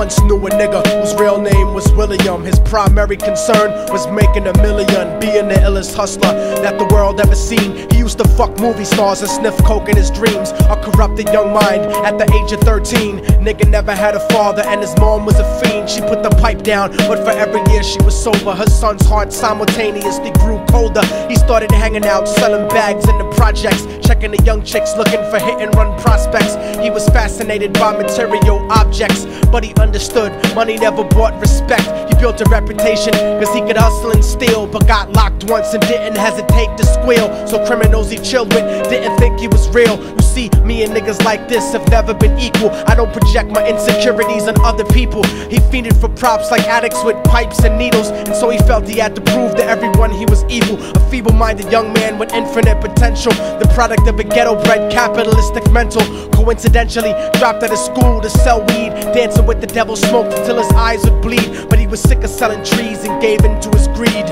once knew a nigga whose real name was William. His primary concern was making a million, being the illest hustler that the world ever seen. He used to fuck movie stars and sniff coke in his dreams. A corrupted young mind at the age of 13. Nigga never had a father and his mom was a fiend. She put the pipe down, but for every year she was sober, her son's heart simultaneously grew colder. He started hanging out, selling bags in the projects, checking the young chicks looking for hit and run prospects. He was fascinated by material objects, but he understood money never bought respect. He built a reputation cause he could hustle and steal, but got locked once and didn't hesitate to squeal. So criminals he chilled with didn't think he was real. You see, me and niggas like this have never been equal. I don't project my insecurities on other people. He fiended for props like addicts with pipes and needles, and so he felt he had to prove to everyone he was evil. A feeble-minded young man with infinite potential, the product of a ghetto-bred capitalistic mental. Coincidentally dropped out of school to sell weed, dancing with the devil, smoked until his eyes would bleed. But he was sick of selling trees and gave in to his greed.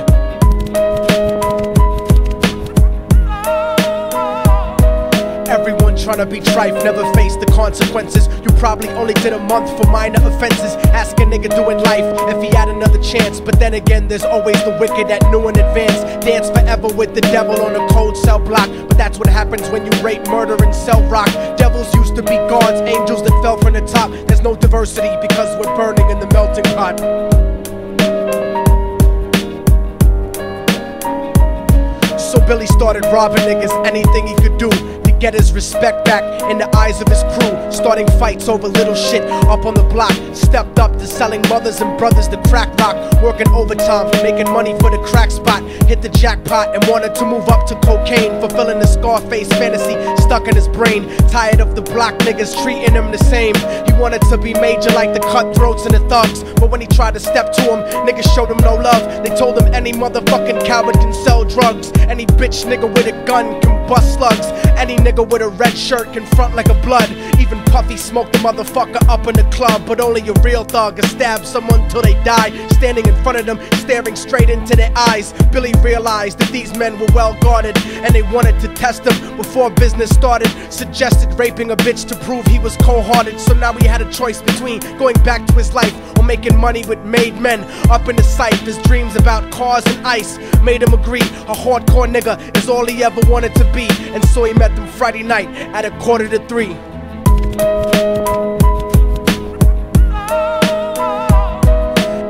Everyone tryna be trife, never face the consequences. You probably only did a month for minor offenses. Ask a nigga doing life if he had another chance. But then again, there's always the wicked that knew in advance. Dance forever with the devil on a cold cell block. But that's what happens when you rape, murder, and sell rock. Devils used to be gods, angels that fell from the top. There's no diversity because we're burning in the melting pot. So Billy started robbing niggas, anything he could do to get his respect back in the eyes of his crew. Starting fights over little shit up on the block. Stepped up to selling mothers and brothers the crack rock. Working overtime, making money for the crack spot. Hit the jackpot and wanted to move up to cocaine, fulfilling the Scarface fantasy stuck in his brain. Tired of the block niggas treating him the same. He wanted to be major like the cutthroats and the thugs, but when he tried to step to him, niggas showed him no love. They told him any motherfucking coward can sell drugs. Any bitch nigga with a gun can bust slugs. Any nigga with a red shirt can front like a blood. Even Puffy smoked the motherfucker up in the club. But only a real thug can stab someone till they die. Standing in front of them, staring straight into their eyes, Billy realized that these men were well guarded, and they wanted to test him before business started. Suggested raping a bitch to prove he was cold-hearted. So now he had a choice between going back to his life or making money with made men. Up in the sight, his dreams about cars and ice made him agree a hardcore nigga is all he ever wanted to be. And so he met them Friday night at 2:45.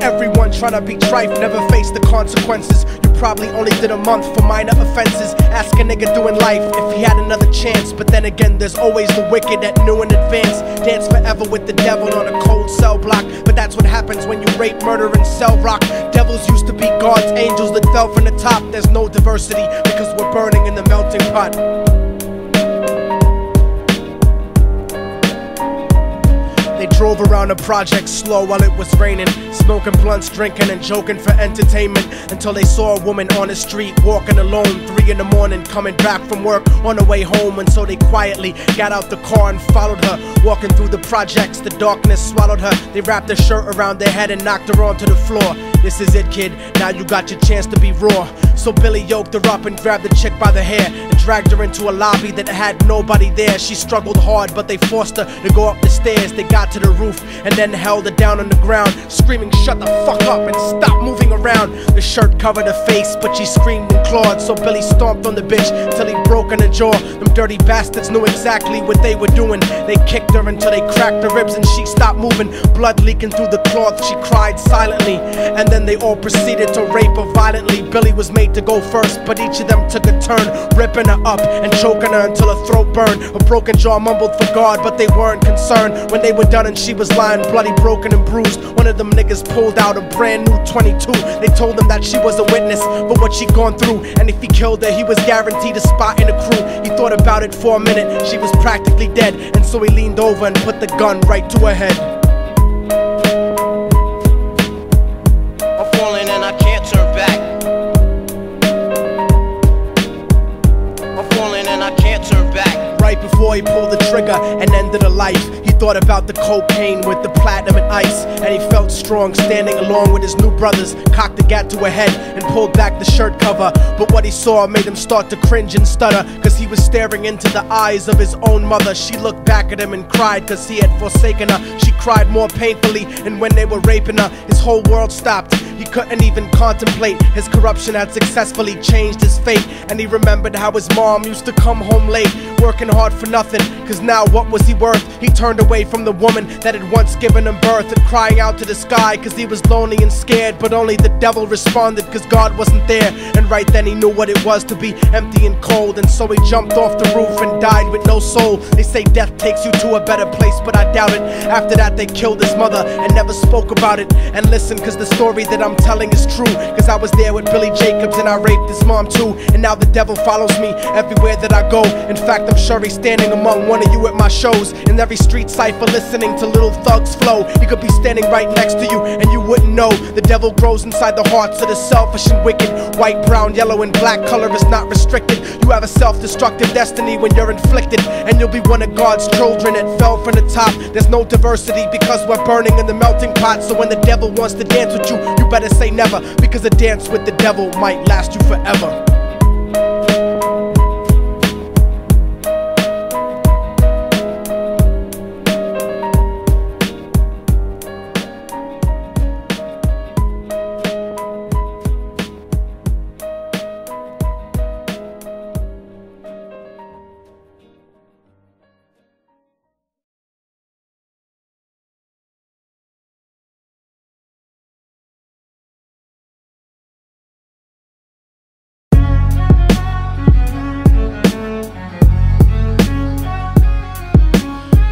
Everyone tryna be trife, never face the consequences. You probably only did a month for minor offenses. Ask a nigga doing life if he had another chance. But then again, there's always the wicked that knew in advance. Dance forever with the devil on a cold cell block. But that's what happens when you rape, murder, and sell rock. Devils used to be gods, angels that fell from the top. There's no diversity because we're burning in the melting pot. They drove around the project slow while it was raining, smoking blunts, drinking and joking for entertainment, until they saw a woman on the street walking alone, 3 in the morning, coming back from work on the way home. And so they quietly got out the car and followed her. Walking through the projects, the darkness swallowed her. They wrapped her shirt around their head and knocked her onto the floor. This is it, kid, now you got your chance to be raw. So Billy yoked her up and grabbed the chick by the hair and dragged her into a lobby that had nobody there. She struggled hard, but they forced her to go up the stairs. They got to the roof and then held her down on the ground, screaming, "Shut the fuck up and stop moving around." The shirt covered her face, but she screamed and clawed. So Billy stomped on the bitch till he broke in her jaw. Them dirty bastards knew exactly what they were doing. They kicked her until they cracked her ribs and she stopped moving. Blood leaking through the cloth, she cried silently. And then they all proceeded to rape her violently. Billy was made to go first, but each of them took a turn, ripping her up and choking her until her throat burned. Her broken jaw mumbled for God, but they weren't concerned. When they were done and she was lying bloody, broken and bruised, one of them niggas pulled out a brand new 22. They told him that she was a witness for what she'd gone through, and if he killed her, he was guaranteed a spot in the crew. He thought about it for a minute, she was practically dead, and so he leaned over and put the gun right to her head. I'm falling and I can't turn back. I'm falling and I can't turn back. right before he pulled the trigger and ended a life. He thought about the cocaine with the platinum and ice, and he felt strong standing along with his new brothers. Cocked the gat to a head and pulled back the shirt cover, but what he saw made him start to cringe and stutter, cause he was staring into the eyes of his own mother. She looked back at him and cried cause he had forsaken her. She cried more painfully, and when they were raping her, his whole world stopped. He couldn't even contemplate. His corruption had successfully changed his fate, and he remembered how his mom used to come home late, working hard for nothing, cause now what was he worth? He turned away from the woman that had once given him birth, and crying out to the sky cause he was lonely and scared, but only the devil responded cause God wasn't there. And right then he knew what it was to be empty and cold, and so he jumped off the roof and died with no soul. They say death takes you to a better place, but I doubt it. After that they killed his mother and never spoke about it. And listen, cause the story that I'm telling is true, cause I was there with Billy Jacobs and I raped his mom too. And now the devil follows me everywhere that I go. In fact, I'm sure he's standing among one of you at my shows, in every street cipher listening to Little Thug's flow. He could be standing right next to you and you wouldn't know. The devil grows inside the hearts of the selfish and wicked. White, brown, yellow and black color is not restricted. You have a self-destructive destiny when you're inflicted, and you'll be one of God's children that fell from the top. There's no diversity because we're burning in the melting pot. So when the devil wants to dance with you, you better say never, because a dance with the devil might last you forever.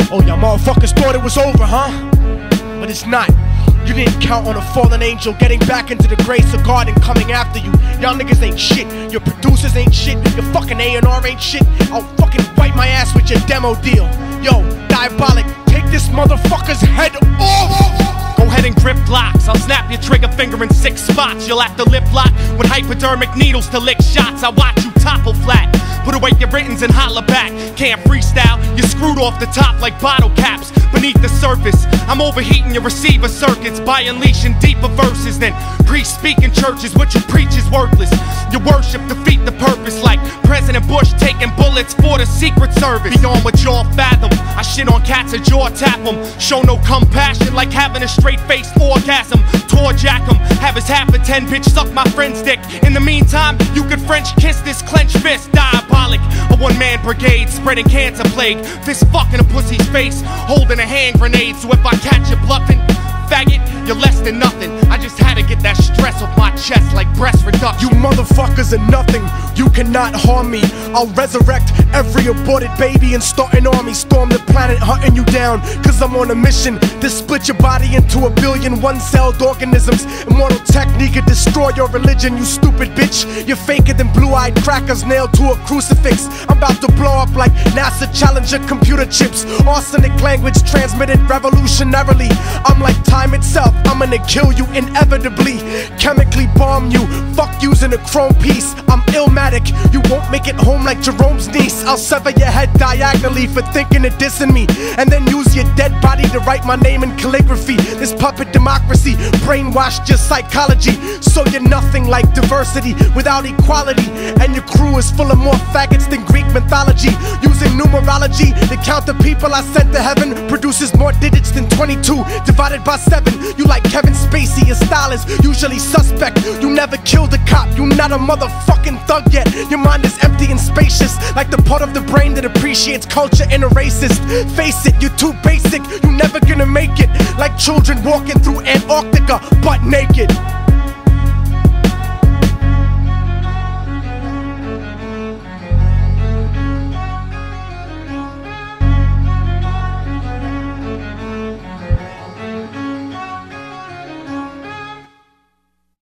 Oh, y'all motherfuckers thought it was over, huh? But it's not. You didn't count on a fallen angel getting back into the grace of God and coming after you. Y'all niggas ain't shit. Your producers ain't shit. Your fucking A&R ain't shit. I'll fucking wipe my ass with your demo deal. Yo, Diabolic, take this motherfucker's head off! Go ahead and grip blocks. I'll snap your trigger finger in 6 spots. You'll have to lip lock with hypodermic needles to lick shots. I watch you topple flat. Put away your writtens and holler back. Can't freestyle, you're screwed off the top like bottle caps. Beneath the surface, I'm overheating your receiver circuits by unleashing deeper verses than pre-speaking churches. What you preach is worthless. Your worship defeat the purpose, like President Bush taking bullets for the Secret Service. Beyond what y'all fathom, I shit on cats and jaw tap them. Show no compassion like having a straight-faced orgasm. Tour jack him, have his half a 10 bitch suck my friend's dick. In the meantime, you could French kiss this clenched fist. Diabolic, a one-man brigade spreading cancer plague. Fist fucking a pussy's face, holding a hand grenade. So if I catch you bluffing, faggot, you're less than nothing. I just had to get that stress off my chest like breast reduction. You motherfuckers are nothing. You cannot harm me. I'll resurrect every aborted baby and start an army. Storm the planet hunting you down, cause I'm on a mission to split your body into 1 billion one-celled organisms. Immortal technique could destroy your religion, you stupid bitch. You're faker than blue-eyed crackers nailed to a crucifix. I'm about to blow up like NASA Challenger computer chips. Arsenic language transmitted revolutionarily. I'm like time itself, I'm gonna kill you inevitably. Chemically bomb you, fuck using a chrome piece. I'm illmatic, you won't make it home like Jerome's niece. I'll sever your head diagonally for thinking of dissing me, and then use your dead body to write my name in calligraphy. This puppet democracy brainwashed your psychology, so you're nothing like diversity without equality. And your crew is full of more faggots than Greek mythology. Using numerology to count the people I sent to heaven produces more digits than 22 divided by 7. You like Kevin Spacey, your style is usually suspect. You never killed a cop, you not a motherfucking thug yet. Your mind is empty and spacious, like the part of the brain that appreciates culture and a racist. Face it, you're too basic, you never gonna make it. Like children walking through Antarctica butt naked.